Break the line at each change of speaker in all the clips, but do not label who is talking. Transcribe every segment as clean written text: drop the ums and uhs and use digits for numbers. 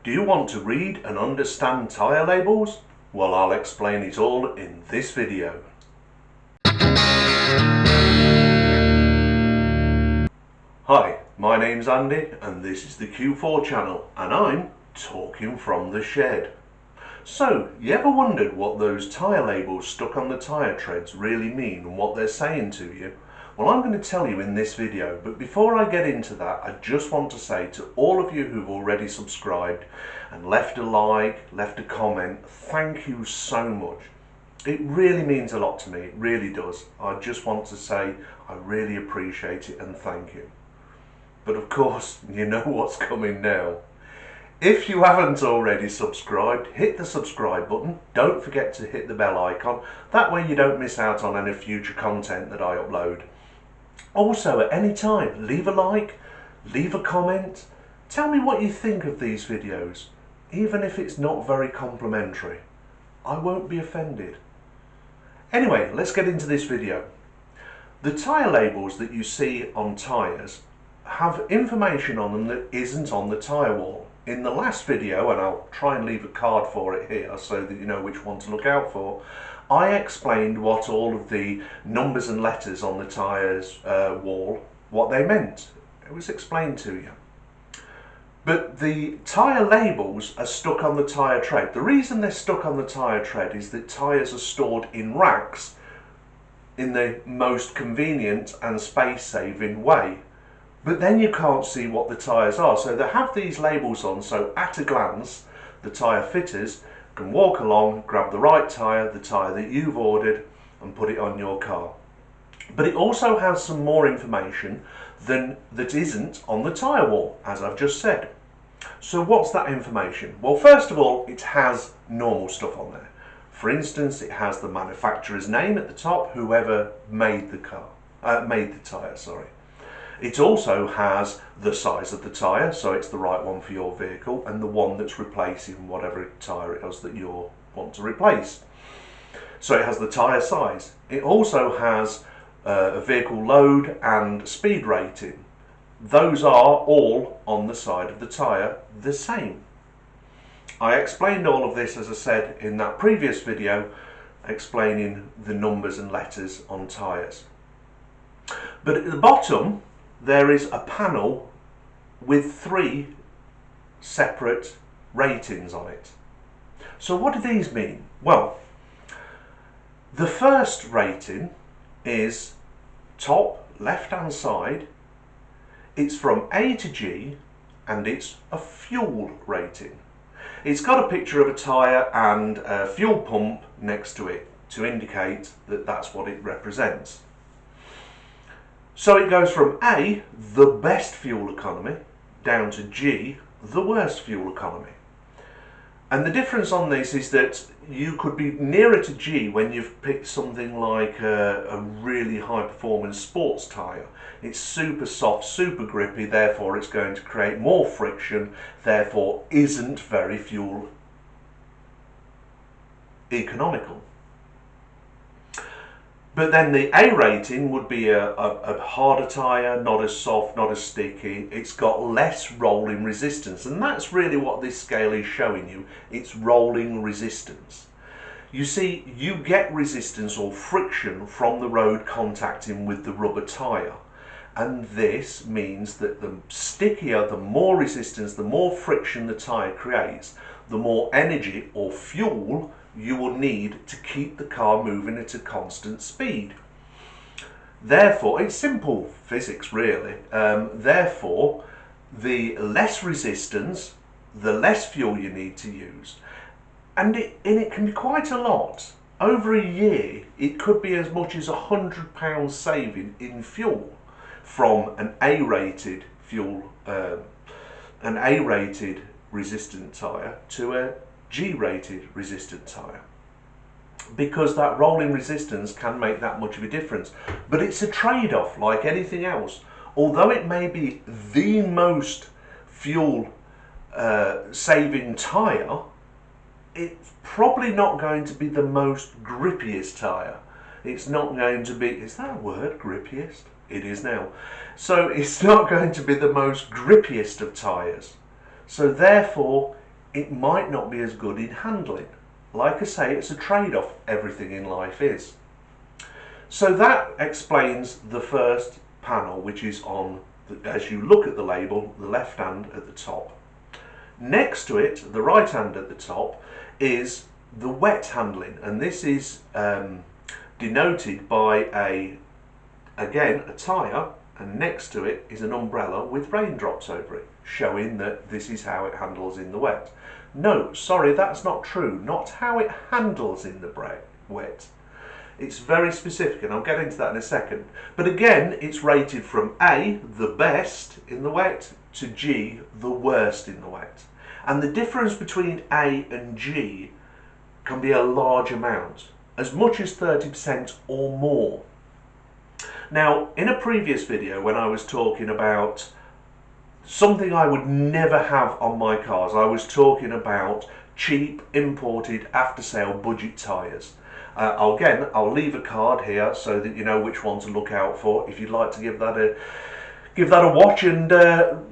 Do you want to read and understand tyre labels? Well, I'll explain it all in this video. Hi, my name's Andy and this is the Q4 channel and I'm talking from the shed. So, you ever wondered what those tyre labels stuck on the tyre treads really mean and what they're saying to you? Well, I'm going to tell you in this video, but before I get into that, I just want to say to all of you who've already subscribed and left a like, left a comment, thank you so much. It really means a lot to me, it really does. I just want to say I really appreciate it and thank you. But of course, you know what's coming now. If you haven't already subscribed, hit the subscribe button. Don't forget to hit the bell icon. That way you don't miss out on any future content that I upload. Also, at any time, leave a like, leave a comment. Tell me what you think of these videos, even if it's not very complimentary. I won't be offended. Anyway, let's get into this video. The tyre labels that you see on tyres have information on them that isn't on the tyre wall. In the last video, and I'll try and leave a card for it here so that you know which one to look out for, I explained what all of the numbers and letters on the tyres wall, what they meant. It was explained to you. But the tyre labels are stuck on the tyre tread. The reason they're stuck on the tyre tread is that tyres are stored in racks in the most convenient and space-saving way. But then you can't see what the tyres are. So they have these labels on, so at a glance, the tyre fitters can walk along, grab the right tyre, the tyre that you've ordered, and put it on your car. But it also has some more information that isn't on the tyre wall, as I've just said. So what's that information? Well, first of all, it has normal stuff on there. For instance, it has the manufacturer's name at the top, whoever made the tyre, sorry. It also has the size of the tyre, so it's the right one for your vehicle, and the one that's replacing whatever tyre it is that you want to replace. So it has the tyre size. It also has a vehicle load and speed rating. Those are all on the side of the tyre the same. I explained all of this, as I said, in that previous video, explaining the numbers and letters on tyres. But at the bottom, there is a panel with 3 separate ratings on it. So what do these mean? Well, the first rating is top left hand side. It's from A to G and it's a fuel rating. It's got a picture of a tyre and a fuel pump next to it to indicate that that's what it represents. So it goes from A, the best fuel economy, down to G, the worst fuel economy. And the difference on this is that you could be nearer to G when you've picked something like a really high performance sports tyre. It's super soft, super grippy, therefore it's going to create more friction, therefore isn't very fuel economical. But then the A rating would be a harder tyre, not as soft, not as sticky. It's got less rolling resistance, and that's really what this scale is showing you. It's rolling resistance. You see, you get resistance or friction from the road contacting with the rubber tyre. And this means that the stickier, the more resistance, the more friction the tyre creates, the more energy or fuel you will need to keep the car moving at a constant speed. Therefore, it's simple physics really. Therefore, the less resistance, the less fuel you need to use. And it can be quite a lot. Over a year, it could be as much as £100 saving in fuel from an A-rated fuel, an A-rated resistant tyre to a G-rated resistant tyre, because that rolling resistance can make that much of a difference. But it's a trade-off like anything else. Although it may be the most fuel saving tyre, it's probably not going to be the most grippiest tyre. It's not going to be, is that a word, grippiest? It is now. So it's not going to be the most grippiest of tyres. So therefore, it might not be as good in handling. Like I say, it's a trade-off, everything in life is. So that explains the first panel, which is on, as you look at the label, the left hand at the top. Next to it, the right hand at the top, is the wet handling, and this is denoted by again a tyre, and next to it is an umbrella with raindrops over it, showing that this is how it handles in the wet. No, sorry, that's not true. Not how it handles in the wet. It's very specific, and I'll get into that in a second. But again, it's rated from A, the best in the wet, to G, the worst in the wet. And the difference between A and G can be a large amount, as much as 30% or more. Now, in a previous video when I was talking about something I would never have on my cars, I was talking about cheap, imported, after-sale budget tyres. I'll leave a card here so that you know which one to look out for if you'd like to give that a watch and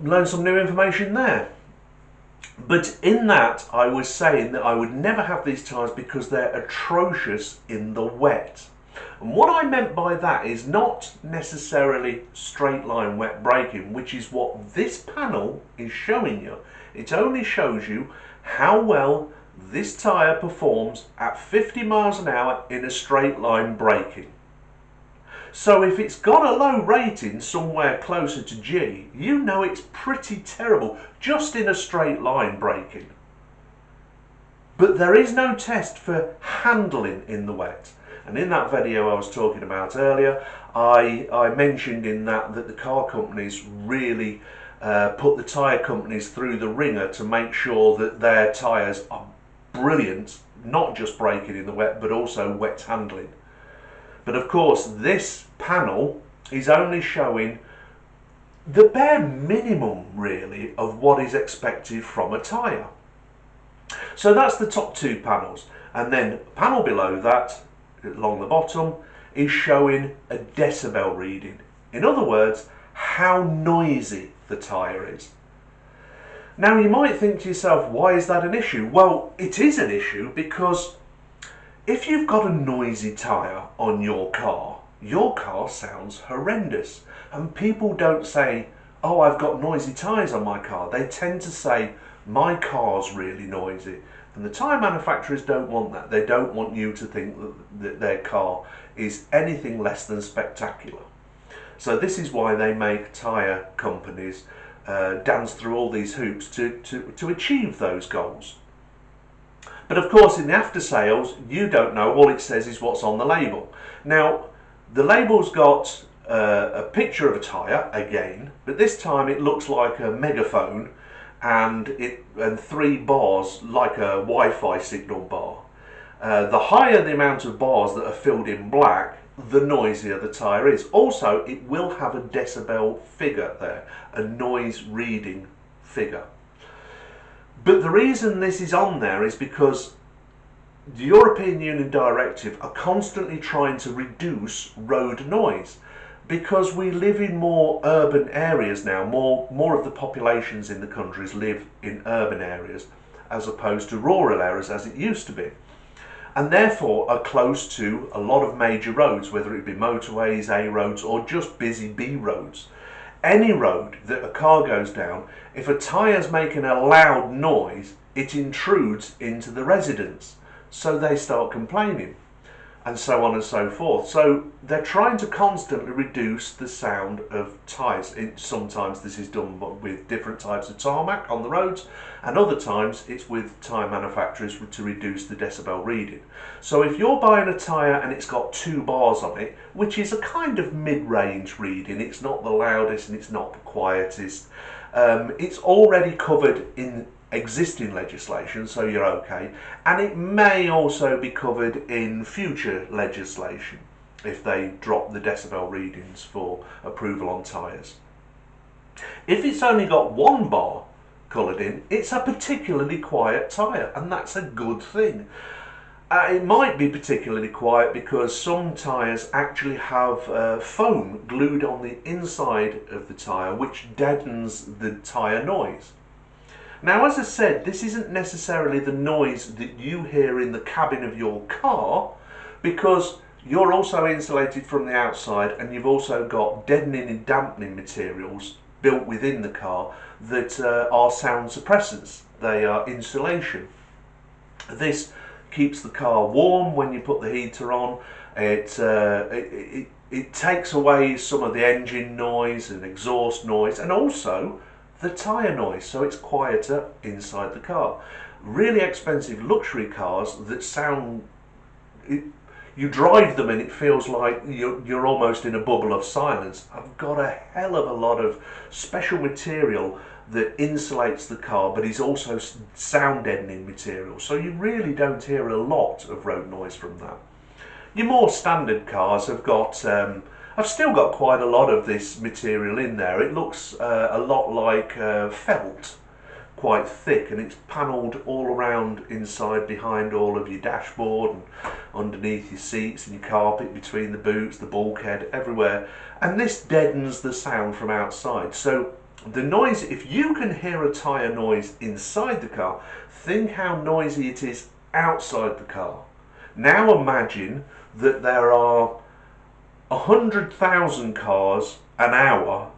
learn some new information there. But in that, I was saying that I would never have these tyres because they're atrocious in the wet. And what I meant by that is not necessarily straight line wet braking, which is what this panel is showing you. It only shows you how well this tyre performs at 50 miles an hour in a straight line braking. So if it's got a low rating somewhere closer to G, you know it's pretty terrible just in a straight line braking. But there is no test for handling in the wet. And in that video I was talking about earlier, I mentioned in that the car companies really put the tyre companies through the ringer to make sure that their tyres are brilliant, not just braking in the wet, but also wet handling. But of course, this panel is only showing the bare minimum, really, of what is expected from a tyre. So that's the top two panels. And then the panel below that, along the bottom, is showing a decibel reading. In other words, how noisy the tyre is. Now you might think to yourself, why is that an issue? Well, it is an issue because if you've got a noisy tyre on your car sounds horrendous. And people don't say, oh, I've got noisy tyres on my car. They tend to say, my car's really noisy. And the tyre manufacturers don't want that. They don't want you to think that their car is anything less than spectacular. So this is why they make tyre companies dance through all these hoops to achieve those goals. But of course, in the after sales, you don't know. All it says is what's on the label. Now, the label's got a picture of a tyre again, but this time it looks like a megaphone and 3 bars like a Wi-Fi signal bar. The higher the amount of bars that are filled in black, the noisier the tyre is. Also, it will have a decibel figure there, a noise reading figure. But the reason this is on there is because the European Union directive are constantly trying to reduce road noise, because we live in more urban areas now. More of the populations in the countries live in urban areas as opposed to rural areas as it used to be, and therefore are close to a lot of major roads, whether it be motorways, A roads, or just busy B roads. Any road that a car goes down, if a tyre's making a loud noise, it intrudes into the residents, so they start complaining, and so on and so forth. So they're trying to constantly reduce the sound of tyres. Sometimes this is done with different types of tarmac on the roads, and other times it's with tyre manufacturers to reduce the decibel reading. So if you're buying a tyre and it's got 2 bars on it, which is a kind of mid-range reading, it's not the loudest and it's not the quietest, it's already covered in existing legislation, so you're okay, and it may also be covered in future legislation if they drop the decibel readings for approval on tyres. If it's only got 1 bar coloured in, it's a particularly quiet tyre, and that's a good thing. It might be particularly quiet because some tyres actually have foam glued on the inside of the tyre, which deadens the tyre noise. Now, as I said, this isn't necessarily the noise that you hear in the cabin of your car, because you're also insulated from the outside, and you've also got deadening and dampening materials built within the car that are sound suppressants. They are insulation. This keeps the car warm when you put the heater on. It takes away some of the engine noise and exhaust noise, and also the tyre noise, so it's quieter inside the car. Really expensive luxury cars that sound, you drive them and it feels like you're almost in a bubble of silence. I've got a hell of a lot of special material that insulates the car, but is also sound deadening material, so you really don't hear a lot of road noise from that. Your more standard cars have got I've still got quite a lot of this material in there. It looks a lot like felt, quite thick, and it's panelled all around inside behind all of your dashboard and underneath your seats and your carpet, between the boots, the bulkhead, everywhere. And this deadens the sound from outside. So the noise, if you can hear a tyre noise inside the car, think how noisy it is outside the car. Now imagine that there are 100,000 cars an hour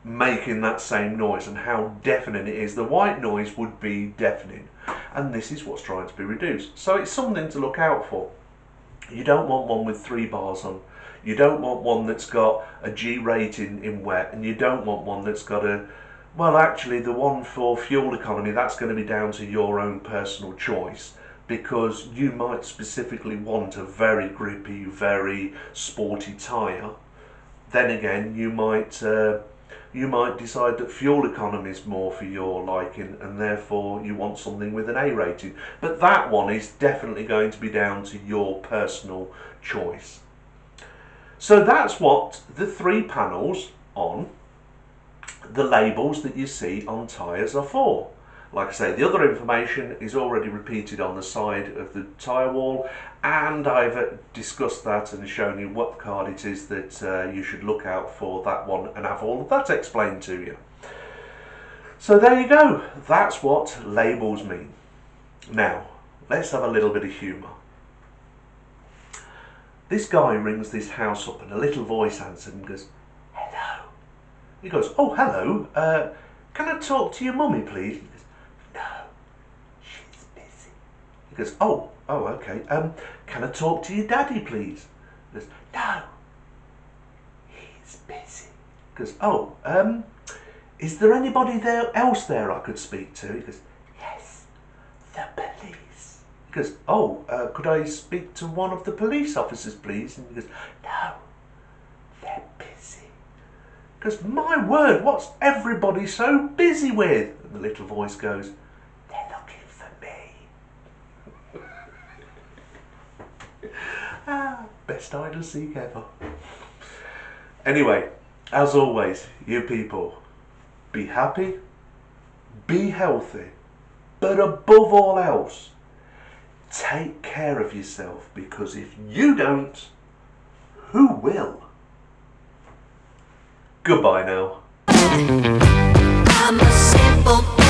making that same noise, and how deafening it is. The white noise would be deafening, and this is what's trying to be reduced. So it's something to look out for. You don't want one with 3 bars on. You don't want one that's got a G rating in wet, and you don't want one that's got a, well, actually the one for fuel economy, that's going to be down to your own personal choice, because you might specifically want a very grippy, very sporty tyre. Then again, you might decide that fuel economy is more for your liking, and therefore you want something with an A rating. But that one is definitely going to be down to your personal choice. So that's what the 3 panels on the labels that you see on tyres are for. Like I say, the other information is already repeated on the side of the tyre wall, and I've discussed that and shown you what card it is that you should look out for that one, and have all of that explained to you. So there you go, that's what labels mean. Now, let's have a little bit of humour. This guy rings this house up and a little voice answered and goes, "Hello." He goes, "Oh, hello, can I talk to your mummy, please?" "No, she's busy." He goes, oh, okay. Can I talk to your daddy, please?" He goes, "No, he's busy." He goes, oh, is there anybody else there I could speak to? He goes, "Yes, the police." He goes, oh, could I speak to one of the police officers, please? And he goes, "No, they're busy." He goes, "My word, what's everybody so busy with?" And the little voice goes, "They're looking for me." Best hide and seek ever. Anyway, as always, you people, be happy, be healthy, but above all else, take care of yourself, because if you don't, who will? Goodbye now.
I'm a simple